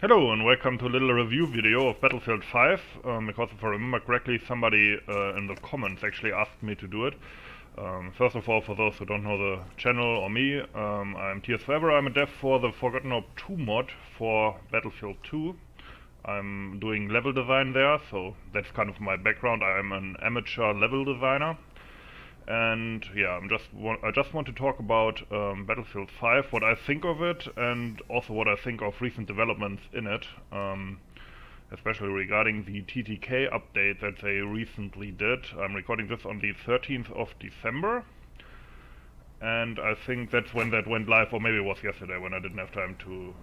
Hello and welcome to a little review video of Battlefield 5, because if I remember correctly somebody in the comments actually asked me to do it. First of all, for those who don't know the channel or me, I'm TS Forever. I'm a dev for the Forgotten Hope 2 mod for Battlefield 2. I'm doing level design there, so that's kind of my background. I'm an amateur level designer. And yeah, I just want to talk about Battlefield 5, what I think of it, and also what I think of recent developments in it, especially regarding the TTK update that they recently did. I'm recording this on the 13th of December, and I think that's when that went live, or maybe it was yesterday when I didn't have time to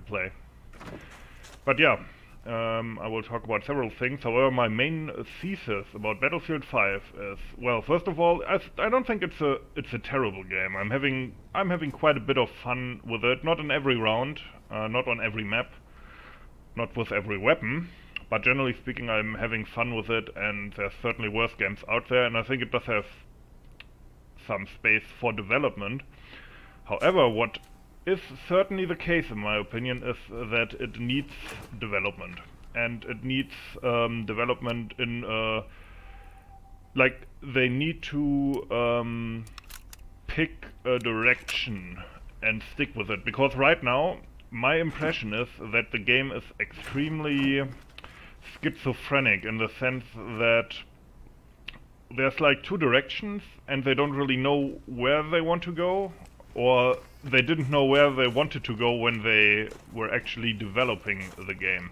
play. But yeah. I will talk about several things. However, my main thesis about Battlefield 5 is, well, first of all, I don't think it's a terrible game. I'm having quite a bit of fun with it. Not in every round, not on every map, not with every weapon, but generally speaking, I'm having fun with it. And there's certainly worse games out there, and I think it does have some space for development. However, what is certainly the case, in my opinion, is that it needs development, and it needs development in like they need to pick a direction and stick with it, because right now my impression is that the game is extremely schizophrenic in the sense that there's like two directions and they don't really know where they want to go, or they didn't know where they wanted to go when they were actually developing the game.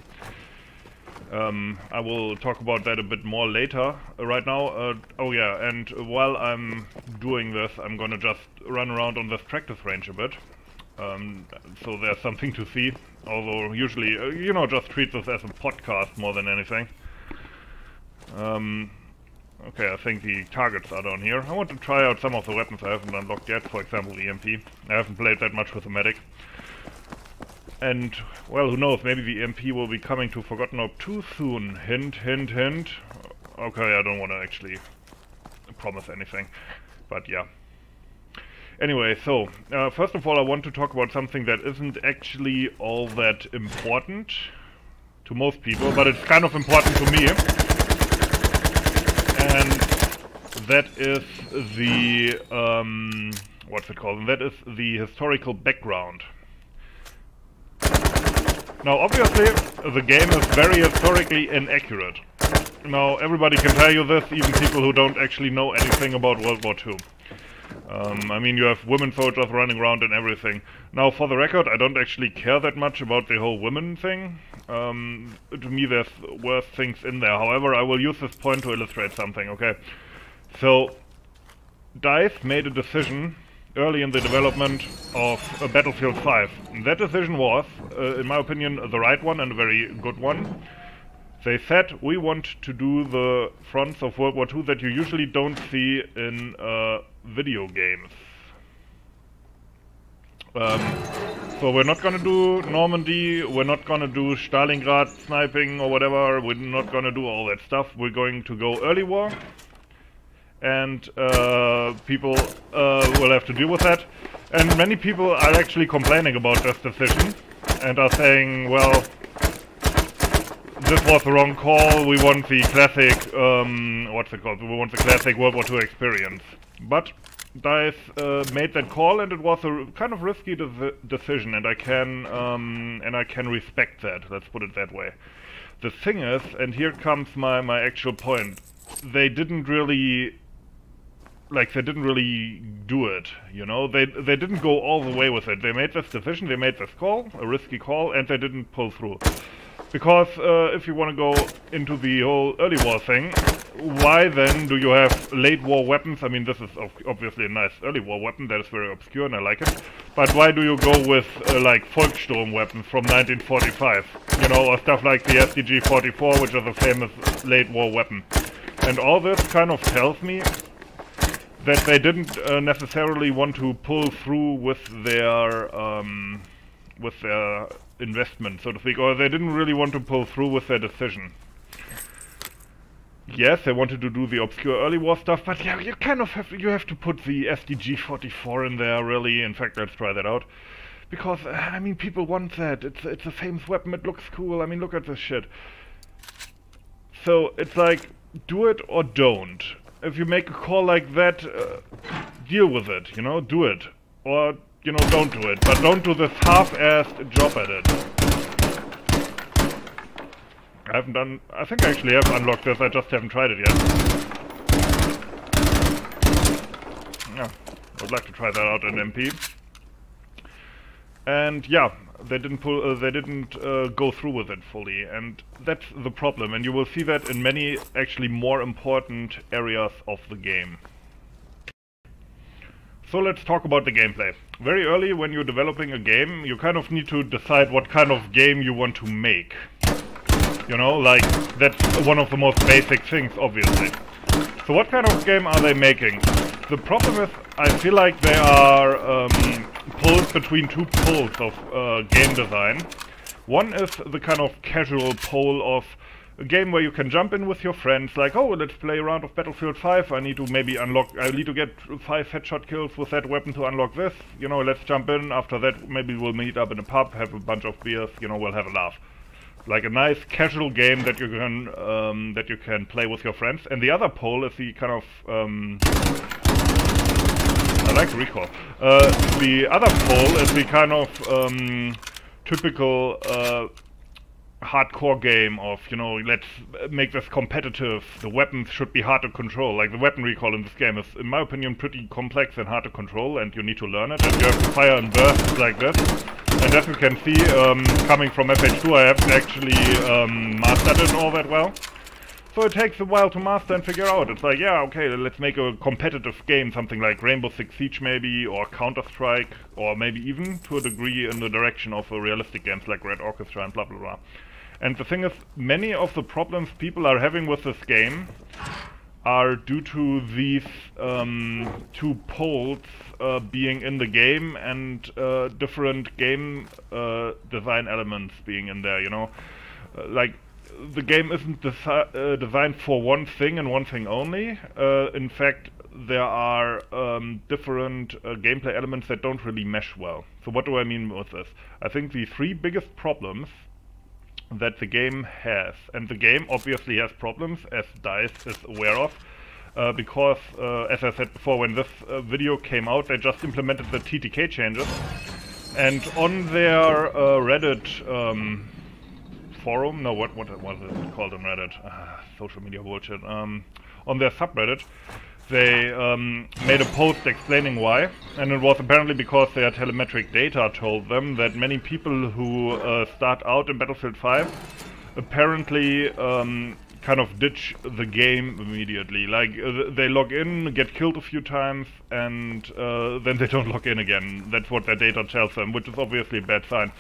I will talk about that a bit more later. Right now, oh yeah, and while I'm doing this, I'm gonna just run around on this practice range a bit. So there's something to see, although usually, you know, just treat this as a podcast more than anything. Okay, I think the targets are down here. I want to try out some of the weapons I haven't unlocked yet, for example the EMP. I haven't played that much with the medic. And, well, who knows, maybe the EMP will be coming to Forgotten Hope 2 soon. Hint, hint, hint. Okay, I don't want to actually promise anything, but yeah. Anyway, so, first of all I want to talk about something that isn't actually all that important to most people, but it's kind of important to me. And that is the, what's it called? And that is the historical background. Now, obviously, the game is very historically inaccurate. Now, everybody can tell you this, even people who don't actually know anything about World War II. I mean, you have women soldiers running around and everything. Now, for the record, I don't actually care that much about the whole women thing. To me, there's worse things in there. However, I will use this point to illustrate something, okay? So, DICE made a decision early in the development of Battlefield 5. And that decision was, in my opinion, the right one and a very good one. They said, we want to do the fronts of World War II that you usually don't see in video games. So we're not gonna do Normandy, we're not gonna do Stalingrad sniping or whatever, we're not gonna do all that stuff. We're going to go early war, and people will have to deal with that. And many people are actually complaining about this decision and are saying, well, this was the wrong call, we want the classic, what's it called? We want the classic World War II experience. But DICE made that call, and it was a kind of risky decision, and I can respect that. Let's put it that way. The thing is, and here comes my actual point, they didn't really do it, you know? They didn't go all the way with it. They made this decision, they made this call, a risky call, and they didn't pull through. Because if you want to go into the whole early war thing, why then do you have late war weapons? I mean, this is obviously a nice early war weapon that is very obscure and I like it. But why do you go with like Volkssturm weapons from 1945? You know, or stuff like the SDG-44, which is a famous late war weapon. And all this kind of tells me that they didn't necessarily want to pull through with their investment, so to speak, or they didn't really want to pull through with their decision. Yes, they wanted to do the obscure early war stuff, but yeah, you kind of have to put the SDG-44 in there, really. In fact, let's try that out. Because, I mean, people want that. It's a famous weapon, it looks cool, I mean, look at this shit. So, it's like, do it or don't. If you make a call like that, deal with it, you know, do it. Or, you know, don't do it. But don't do this half-assed job at it. I think I actually have unlocked this, I just haven't tried it yet. Yeah, I would like to try that out in MP. And yeah, they didn't go through with it fully, and that's the problem. And you will see that in many actually more important areas of the game. So let's talk about the gameplay. Very early when you're developing a game, you kind of need to decide what kind of game you want to make. You know, like, that's one of the most basic things, obviously. So what kind of game are they making? The problem is, I feel like they are pulled between two poles of game design. One is the kind of casual pole of a game where you can jump in with your friends, like, oh, let's play a round of Battlefield 5, I need to get 5 headshot kills with that weapon to unlock this, you know, let's jump in, after that maybe we'll meet up in a pub, have a bunch of beers, you know, we'll have a laugh. Like a nice casual game that you can play with your friends. And the other pole is the kind of I like the recoil. The other pole is the kind of typical hardcore game of, you know, let's make this competitive, the weapons should be hard to control. Like the weapon recoil in this game is, in my opinion, pretty complex and hard to control, and you need to learn it, and you have to fire in bursts like this. And as you can see, coming from FH2, I haven't actually mastered it all that well. So it takes a while to master and figure out. It's like, yeah, okay, let's make a competitive game, something like Rainbow Six Siege maybe, or Counter-Strike, or maybe even, to a degree, in the direction of realistic games like Red Orchestra and blah blah blah. And the thing is, many of the problems people are having with this game are due to these two poles being in the game and different game design elements being in there, you know? Like, the game isn't designed for one thing and one thing only. In fact, there are different gameplay elements that don't really mesh well. So what do I mean with this? I think the three biggest problems that the game has, and the game obviously has problems, as DICE is aware of, because, as I said before, when this video came out, they just implemented the TTK changes, and on their Reddit forum, no, what was it called on Reddit? Social media bullshit. On their subreddit, they made a post explaining why, and it was apparently because their telemetric data told them that many people who start out in Battlefield 5 apparently kind of ditch the game immediately. Like, they log in, get killed a few times, and then they don't log in again. That's what their data tells them, which is obviously a bad sign.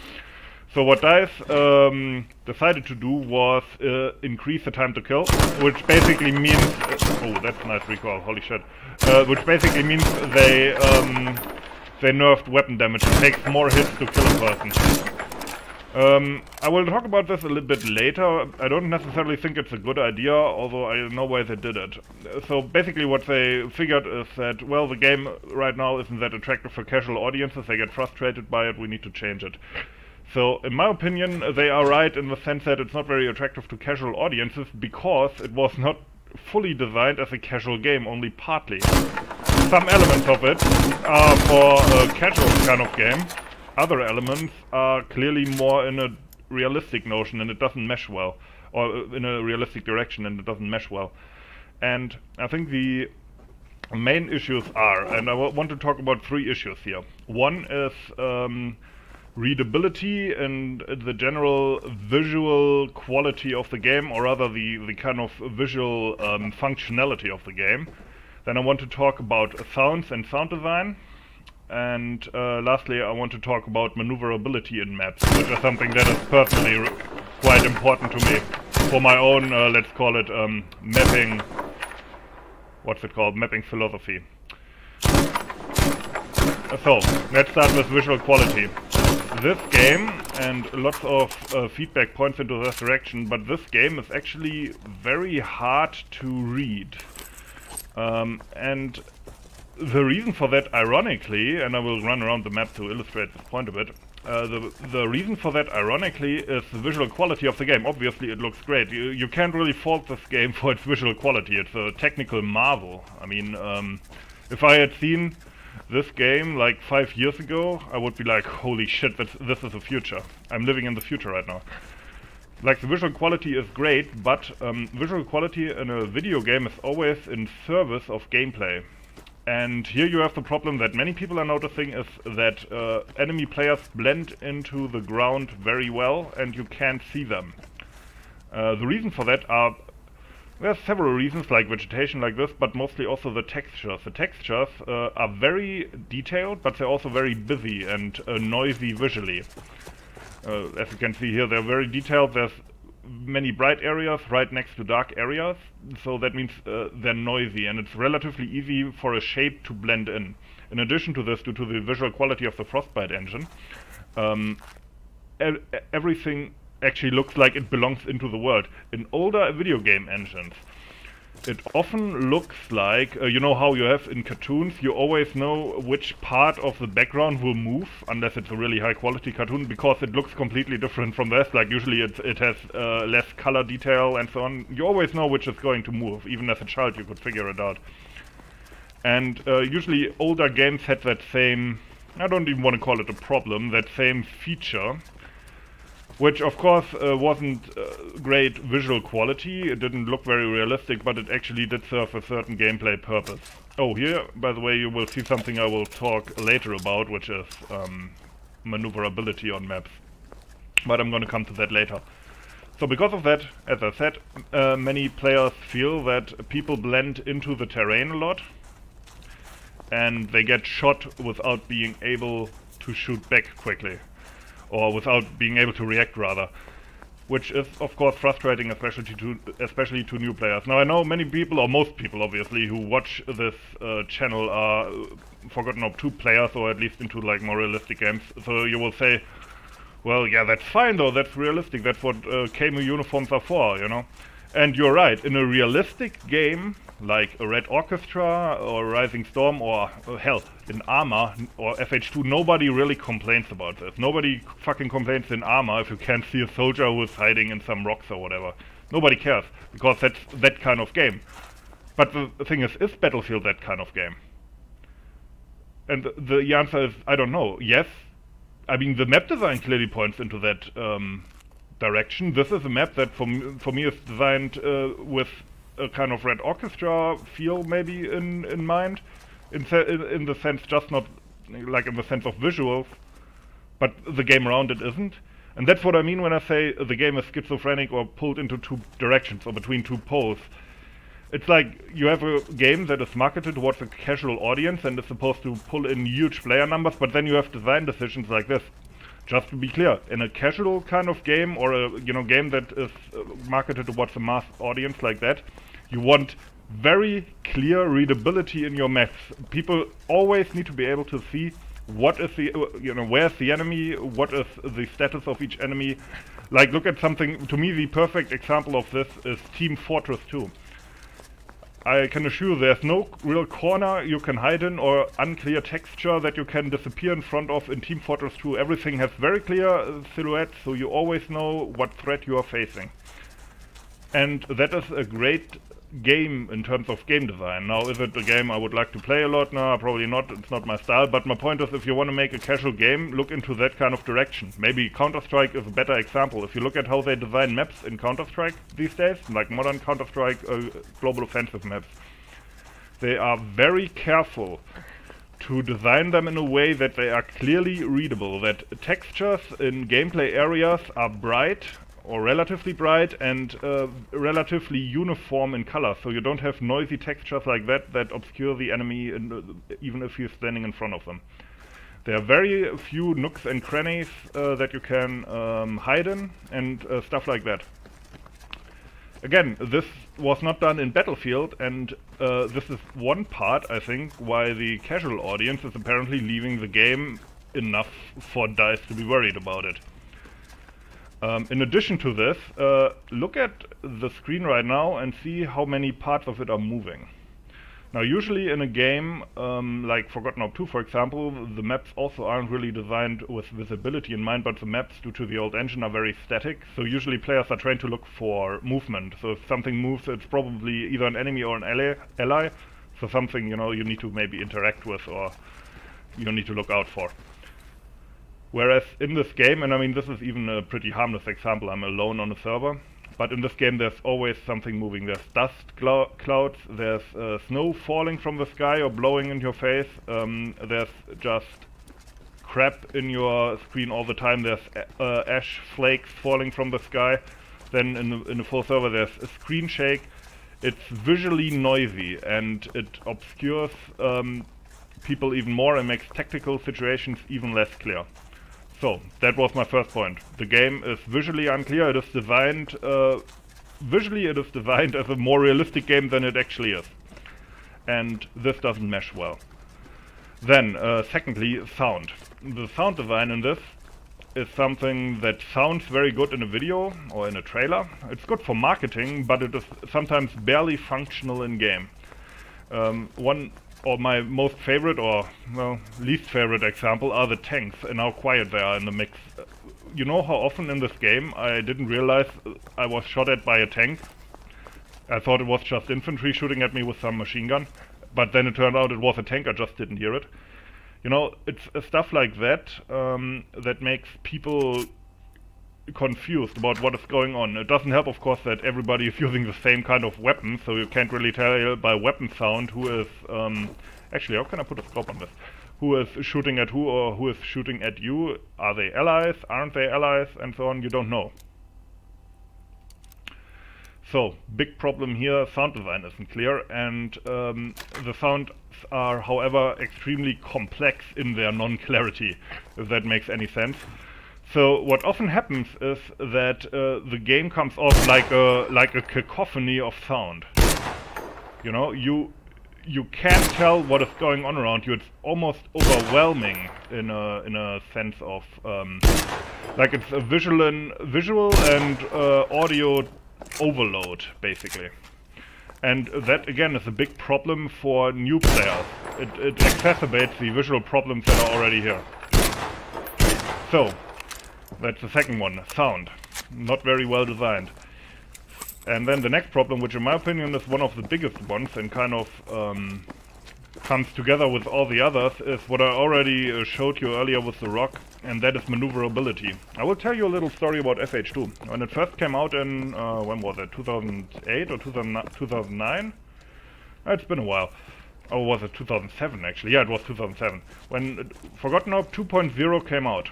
So what DICE decided to do was increase the time to kill, which basically means... oh, that's a nice recoil, holy shit. Which basically means they nerfed weapon damage. It takes more hits to kill a person. I will talk about this a little bit later. I don't necessarily think it's a good idea, although I know why they did it. So basically what they figured is that, well, the game right now isn't that attractive for casual audiences, they get frustrated by it, we need to change it. So, in my opinion, they are right in the sense that it's not very attractive to casual audiences because it was not fully designed as a casual game, only partly. Some elements of it are for a casual kind of game. Other elements are clearly more in a realistic notion and it doesn't mesh well. Or in a realistic direction and it doesn't mesh well. And I think the main issues are, and I want to talk about three issues here. One is readability and the general visual quality of the game, or rather the kind of visual functionality of the game. Then I want to talk about sounds and sound design. And lastly, I want to talk about maneuverability in maps, which is something that is personally quite important to me for my own, let's call it, mapping, mapping philosophy. So, let's start with visual quality. This game, and lots of feedback points into this direction, but this game is actually very hard to read. And the reason for that, ironically, and I will run around the map to illustrate this point a bit, the reason for that, ironically, is the visual quality of the game. Obviously, it looks great. You can't really fault this game for its visual quality. It's a technical marvel. I mean, if I had seen this game like 5 years ago, I would be like, holy shit, this is the future. I'm living in the future right now. Like, the visual quality is great, but visual quality in a video game is always in service of gameplay. And here you have the problem that many people are noticing is that enemy players blend into the ground very well and you can't see them. The reason for that are, there's several reasons, like vegetation like this, but mostly also the textures. The textures are very detailed, but they're also very busy and noisy visually. As you can see here, they're very detailed. There's many bright areas right next to dark areas, so that means they're noisy, and it's relatively easy for a shape to blend in. In addition to this, due to the visual quality of the Frostbite engine, everything actually looks like it belongs into the world. In older video game engines, it often looks like, you know how you have in cartoons, you always know which part of the background will move, unless it's a really high quality cartoon, because it looks completely different from the rest. Like, usually it has less color detail and so on. You always know which is going to move. Even as a child you could figure it out. And usually older games had that same, I don't even want to call it a problem, that same feature. Which, of course, wasn't great visual quality. It didn't look very realistic, but it actually did serve a certain gameplay purpose. Oh, here, by the way, you will see something I will talk later about, which is maneuverability on maps. But I'm going to come to that later. So because of that, as I said, many players feel that people blend into the terrain a lot, and they get shot without being able to shoot back quickly. Or without being able to react, rather. Which is, of course, frustrating, especially to new players. Now, I know many people, or most people, obviously, who watch this channel are Forgotten Ob 2 players, or at least into, like, more realistic games. So you will say, well, yeah, that's fine, though, that's realistic, that's what camo uniforms are for, you know? And you're right, in a realistic game, like a Red Orchestra, or Rising Storm, or hell, in Arma, or FH2, nobody really complains about this. Nobody fucking complains in Arma if you can't see a soldier who is hiding in some rocks or whatever. Nobody cares, because that's that kind of game. But the thing is Battlefield that kind of game? And the answer is, I don't know. Yes, I mean, the map design clearly points into that direction. This is a map that for me is designed with a kind of Red Orchestra feel maybe in mind, in the sense, just not like in the sense of visuals, but the game around it isn't. And that's what I mean when I say the game is schizophrenic or pulled into two directions or between two poles. It's like you have a game that is marketed towards a casual audience and is supposed to pull in huge player numbers, but then you have design decisions like this. Just to be clear, in a casual kind of game, or a game that is marketed towards a mass audience like that, you want very clear readability in your maps. People always need to be able to see what is the, where's the enemy, what is the status of each enemy. Like, look at something, to me the perfect example of this is Team Fortress 2. I can assure you there's no real corner you can hide in or unclear texture that you can disappear in front of in Team Fortress 2. Everything has very clear silhouettes, so you always know what threat you are facing. And that is a great game in terms of game design. Now, is it a game I would like to play a lot? No, probably not. It's not my style. But my point is, if you want to make a casual game, look into that kind of direction. Maybe Counter-Strike is a better example. If you look at how they design maps in Counter-Strike these days, like modern Counter-Strike global offensive maps, they are very careful to design them in a way that they are clearly readable, that textures in gameplay areas are bright, or relatively bright, and relatively uniform in color, so you don't have noisy textures like that obscure the enemy, even if you're standing in front of them. There are very few nooks and crannies that you can hide in, and stuff like that. Again, this was not done in Battlefield, and this is one part, I think, why the casual audience is apparently leaving the game enough for DICE to be worried about it. In addition to this, look at the screen right now and see how many parts of it are moving. Now usually in a game like Forgotten Hope 2 for example, the maps also aren't really designed with visibility in mind, but the maps due to the old engine are very static, so usually players are trained to look for movement. So if something moves, it's probably either an enemy or an ally, so something, you know, you need to maybe interact with or you need to look out for. Whereas in this game, and I mean this is even a pretty harmless example, I'm alone on a server, but in this game there's always something moving. There's dust clouds, there's snow falling from the sky or blowing in your face, there's just crap in your screen all the time, there's ash flakes falling from the sky. Then in the full server there's a screen shake. It's visually noisy and it obscures people even more and makes tactical situations even less clear. So, that was my first point. The game is visually unclear. It is designed, visually it is designed as a more realistic game than it actually is. And this doesn't mesh well. Then, secondly, sound. The sound design in this is something that sounds very good in a video or in a trailer. It's good for marketing, but it is sometimes barely functional in game. One or my most favorite, or well, least favorite example are the tanks and how quiet they are in the mix. You know how often in this game I didn't realize I was shot at by a tank? I thought it was just infantry shooting at me with some machine gun, but then it turned out it was a tank, I just didn't hear it. You know, it's stuff like that that makes people confused about what is going on. It doesn't help, of course, that everybody is using the same kind of weapon, so you can't really tell by weapon sound who is... actually, how can I put a scope on this? Who is shooting at who or who is shooting at you? Are they allies? Aren't they allies? And so on. You don't know. So, big problem here, sound design isn't clear, and the sounds are, however, extremely complex in their non-clarity, if that makes any sense. So what often happens is that the game comes off like a cacophony of sound. You know, you can't tell what is going on around you. It's almost overwhelming in a sense of like it's a visual and audio overload basically. And that again is a big problem for new players. It exacerbates the visual problems that are already here. So that's the second one, sound. Not very well designed. And then the next problem, which in my opinion is one of the biggest ones and kind of comes together with all the others, is what I already showed you earlier with the rock, and that is maneuverability. I will tell you a little story about FH2. When it first came out in, when was it, 2008 or 2009? It's been a while. Or was it 2007 actually? Yeah, it was 2007. When Forgotten Hope 2.0 came out.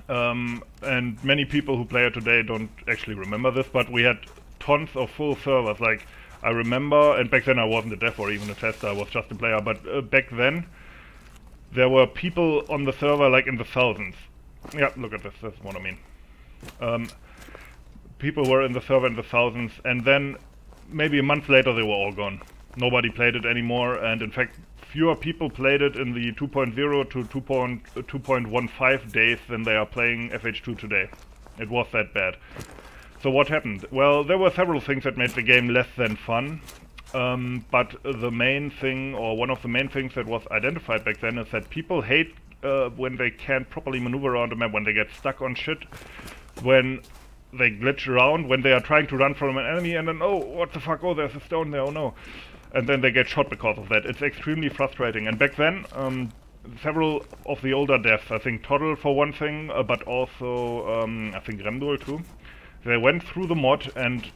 And many people who play it today don't actually remember this, but we had tons of full servers. Like, I remember, and back then I wasn't a dev or even a tester, I was just a player, but back then there were people on the server like in the thousands. Yeah, look at this, that's what I mean. People were in the server in the thousands, and then maybe a month later they were all gone. Nobody played it anymore, and in fact fewer people played it in the 2.0 to 2.15 days than they are playing FH2 today. It was that bad. So what happened? Well, there were several things that made the game less than fun, but the main thing, or one of the main things that was identified back then, is that people hate when they can't properly maneuver around the map, when they get stuck on shit, when they glitch around, when they are trying to run from an enemy and then, oh, what the fuck, oh, there's a stone there, oh no. And then they get shot because of that. It's extremely frustrating. And back then, several of the older devs, I think Toddle for one thing, but also I think Remdol too, they went through the mod and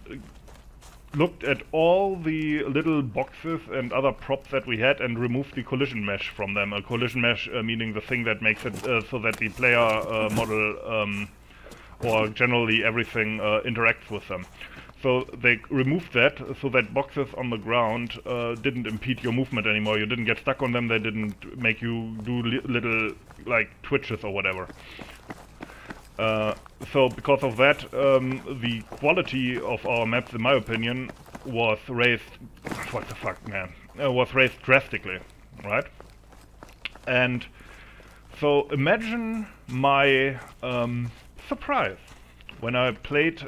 looked at all the little boxes and other props that we had and removed the collision mesh from them. A collision mesh meaning the thing that makes it so that the player model or generally everything interacts with them. So they removed that so that boxes on the ground didn't impede your movement anymore. You didn't get stuck on them, they didn't make you do little like twitches or whatever. So because of that, the quality of our maps, in my opinion, was raised... What the fuck, man? Was raised drastically, right? And so imagine my surprise when I played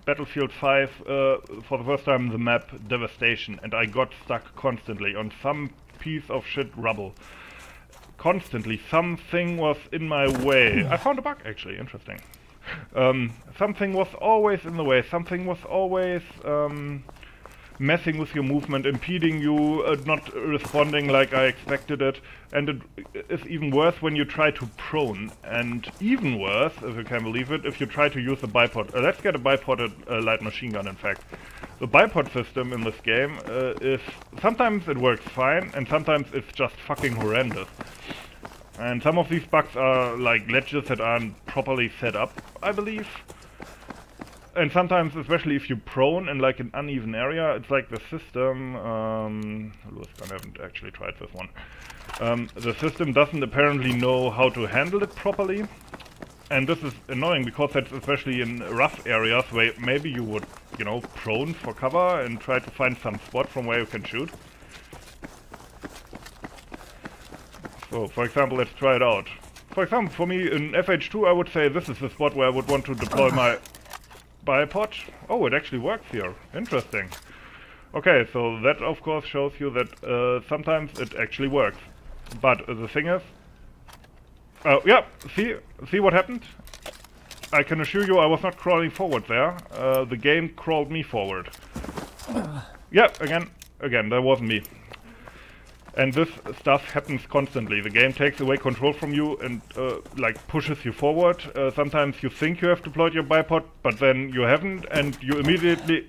Battlefield 5 for the first time the map Devastation, and I got stuck constantly on some piece of shit rubble. Constantly, something was in my way. I found a bug actually, interesting. Something was always in the way, something was always messing with your movement, impeding you, not responding like I expected it, and it is even worse when you try to prone, and even worse, if you can believe it, if you try to use a bipod. Let's get a bipoded light machine gun in fact. The bipod system in this game is, sometimes it works fine, and sometimes it's just fucking horrendous. And some of these bugs are like ledges that aren't properly set up, I believe. And sometimes, especially if you prone in like an uneven area, it's like the system, I haven't actually tried this one. The system doesn't apparently know how to handle it properly. And this is annoying because that's especially in rough areas where maybe you would, you know, prone for cover and try to find some spot from where you can shoot. So, for example, let's try it out. For example, for me in FH2 I would say this is the spot where I would want to deploy my bipod. Oh, it actually works here. Interesting. Okay, so that of course shows you that sometimes it actually works. But the thing is... yeah, see what happened? I can assure you I was not crawling forward there. The game crawled me forward. Yeah, again, that wasn't me. And this stuff happens constantly. The game takes away control from you and like pushes you forward. Sometimes you think you have deployed your bipod, but then you haven't, and you immediately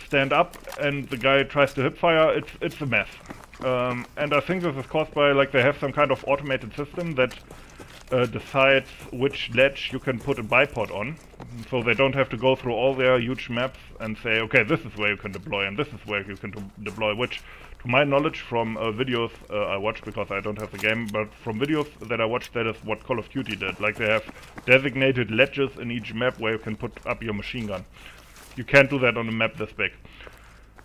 stand up and the guy tries to hipfire. It's a mess. And I think this is caused by, like, they have some kind of automated system that decides which ledge you can put a bipod on. So they don't have to go through all their huge maps and say, okay, this is where you can deploy and this is where you can deploy which. To my knowledge from videos I watched, because I don't have the game, but from videos that I watched, that is what Call of Duty did. Like, they have designated ledges in each map where you can put up your machine gun. You can't do that on a map this big.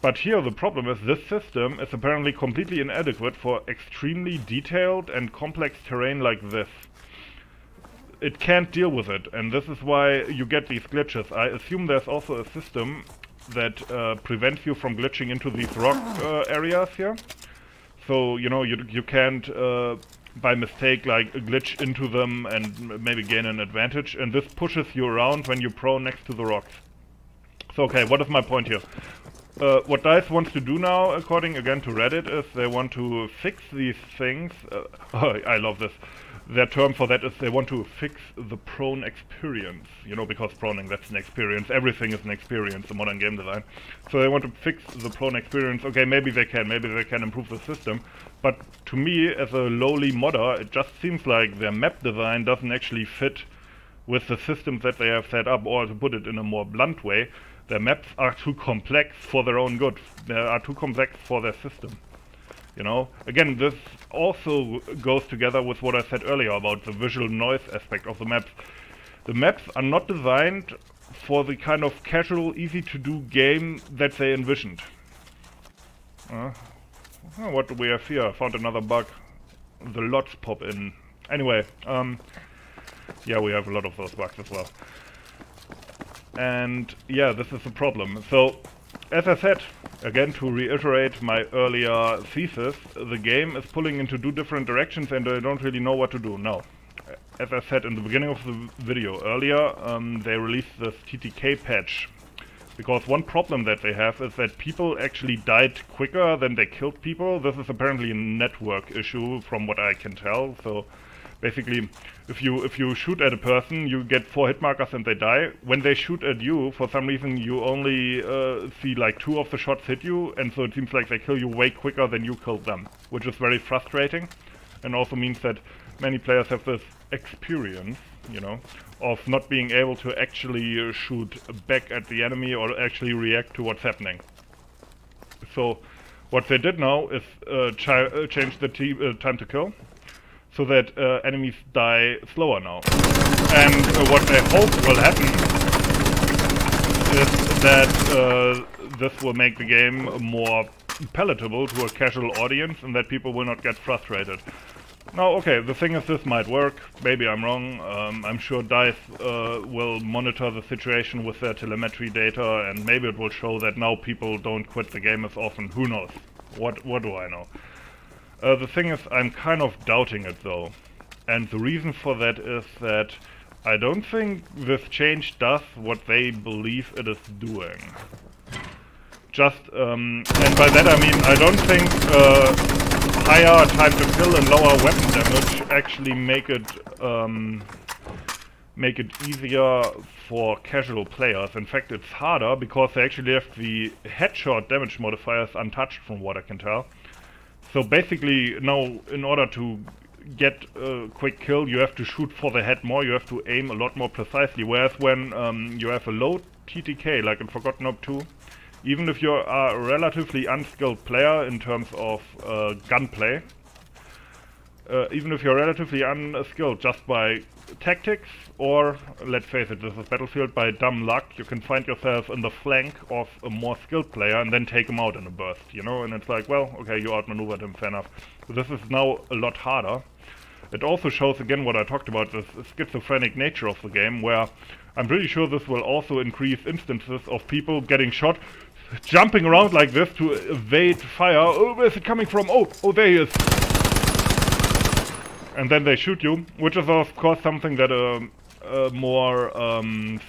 But here the problem is this system is apparently completely inadequate for extremely detailed and complex terrain like this. It can't deal with it, and this is why you get these glitches. I assume there's also a system that prevents you from glitching into these rock areas here. So, you know, you can't by mistake like glitch into them and maybe gain an advantage, and this pushes you around when you prone next to the rocks. So okay, what is my point here? What DICE wants to do now, according again to Reddit, is they want to fix these things. Oh, I love this. Their term for that is they want to fix the prone experience. You know, because proning, that's an experience. Everything is an experience in modern game design. So they want to fix the prone experience. Okay, maybe they can improve the system. But to me, as a lowly modder, it just seems like their map design doesn't actually fit with the systems that they have set up, or to put it in a more blunt way, their maps are too complex for their own good. They are too complex for their system. You know, again, this also goes together with what I said earlier about the visual noise aspect of the maps. The maps are not designed for the kind of casual, easy-to-do game that they envisioned. What do we have here? I found another bug. The lots pop in. Anyway, yeah, we have a lot of those bugs as well. And yeah, this is the problem. So, as I said, again to reiterate my earlier thesis, the game is pulling into two different directions and I don't really know what to do now. As I said in the beginning of the video earlier, they released this TTK patch. Because one problem that they have is that people actually died quicker than they killed people. This is apparently a network issue from what I can tell. So basically, if you shoot at a person, you get 4 hit markers and they die. When they shoot at you, for some reason you only see like 2 of the shots hit you, and so it seems like they kill you way quicker than you killed them, which is very frustrating, and also means that many players have this experience, you know, of not being able to actually shoot back at the enemy or actually react to what's happening. So what they did now is change the time to kill, so that enemies die slower now. And what they hope will happen is that this will make the game more palatable to a casual audience and that people will not get frustrated. Now, okay, the thing is, this might work. Maybe I'm wrong. I'm sure DICE will monitor the situation with their telemetry data, and maybe it will show that now people don't quit the game as often. Who knows? What do I know? The thing is, I'm kind of doubting it though. And the reason for that is that I don't think this change does what they believe it is doing. And by that I mean, I don't think higher time to kill and lower weapon damage actually make it easier for casual players. In fact, it's harder because they actually left the headshot damage modifiers untouched from what I can tell. So basically now, in order to get a quick kill, you have to shoot for the head more, you have to aim a lot more precisely, whereas when you have a low TTK, like in Forgotten Hope 2, even if you are a relatively unskilled player in terms of gunplay, even if you're relatively unskilled just by tactics, or, let's face it, this is Battlefield, by dumb luck, you can find yourself in the flank of a more skilled player and then take him out in a burst, you know? And it's like, well, okay, you outmaneuvered him, fair enough. So this is now a lot harder. It also shows again what I talked about, this schizophrenic nature of the game, where I'm pretty sure this will also increase instances of people getting shot, jumping around like this to evade fire. Oh, where's it coming from? Oh, there he is. And then they shoot you, which is of course something that a more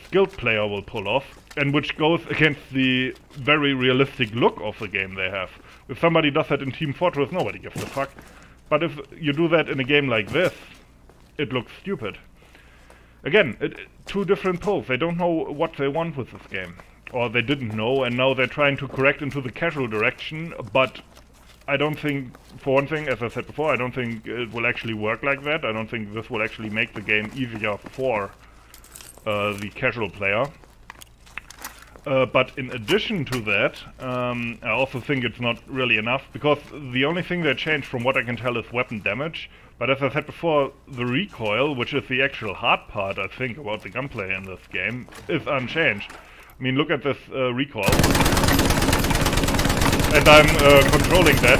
skilled player will pull off, and which goes against the very realistic look of the game they have. If somebody does that in Team Fortress, nobody gives a fuck. But if you do that in a game like this, it looks stupid. Again, two different pulls. They don't know what they want with this game. Or they didn't know, and now they're trying to correct into the casual direction, but I don't think, for one thing, as I said before, I don't think it will actually work like that. I don't think this will actually make the game easier for the casual player. But in addition to that, I also think it's not really enough, because the only thing that changed from what I can tell is weapon damage. But as I said before, the recoil, which is the actual hard part, I think, about the gunplay in this game, is unchanged. I mean, look at this recoil. And I'm controlling that.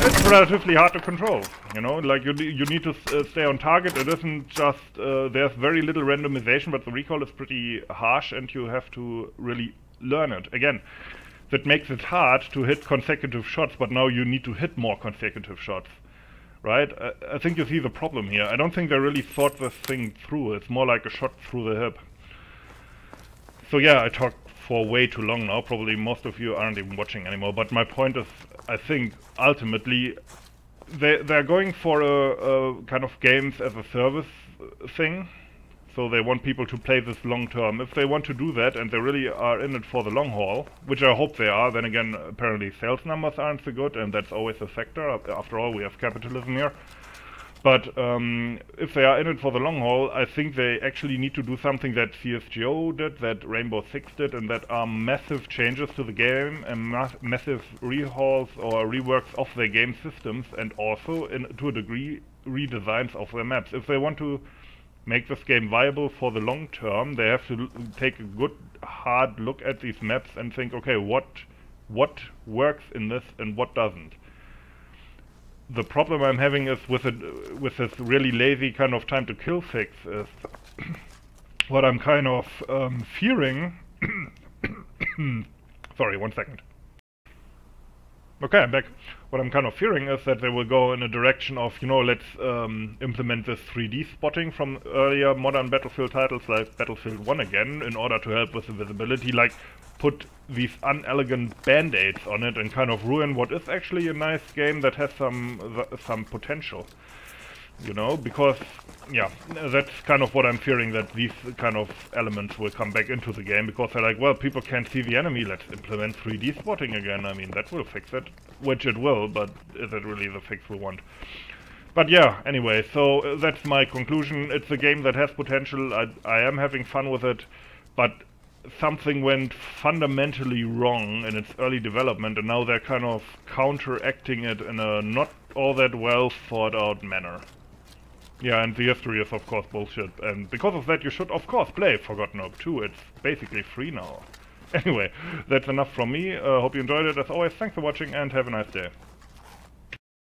It's relatively hard to control, you know, like you need to stay on target. It isn't just, there's very little randomization, but the recoil is pretty harsh and you have to really learn it. Again, that makes it hard to hit consecutive shots, but now you need to hit more consecutive shots, right? I think you see the problem here. I don't think they really thought this thing through. It's more like a shot through the hip. So yeah, I talked for way too long now. Probably most of you aren't even watching anymore, but my point is, I think ultimately they're going for a kind of games as a service thing. So they want people to play this long term. If they want to do that and they really are in it for the long haul, which I hope they are, then again apparently sales numbers aren't so good, and that's always a factor. After all, we have capitalism here. But if they are in it for the long haul, I think they actually need to do something that CSGO did, that Rainbow Six did, and that are massive changes to the game and massive rehauls or reworks of their game systems, and also, to a degree, redesigns of their maps. If they want to make this game viable for the long term, they have to take a good hard look at these maps and think, okay, what works in this and what doesn't. The problem I'm having is with this really lazy kind of time to kill fix is what I'm kind of fearing. Sorry, 1 second. Okay, I'm back. What I'm kind of fearing is that they will go in a direction of, you know, let's implement this 3D spotting from earlier modern Battlefield titles like Battlefield 1 again, in order to help with the visibility, like put these unelegant band-aids on it and kind of ruin what is actually a nice game that has some potential. You know, because, yeah, that's kind of what I'm fearing, that these kind of elements will come back into the game, because they're like, well, people can't see the enemy, let's implement 3D spotting again. I mean, that will fix it, which it will, but is it really the fix we want? But yeah, anyway, so that's my conclusion. It's a game that has potential, I am having fun with it, but something went fundamentally wrong in its early development, and now they're kind of counteracting it in a not all that well thought out manner. Yeah, and the history is of course bullshit, and because of that you should of course play Forgotten Hope 2, it's basically free now. Anyway, that's enough from me, hope you enjoyed it. As always, thanks for watching and have a nice day.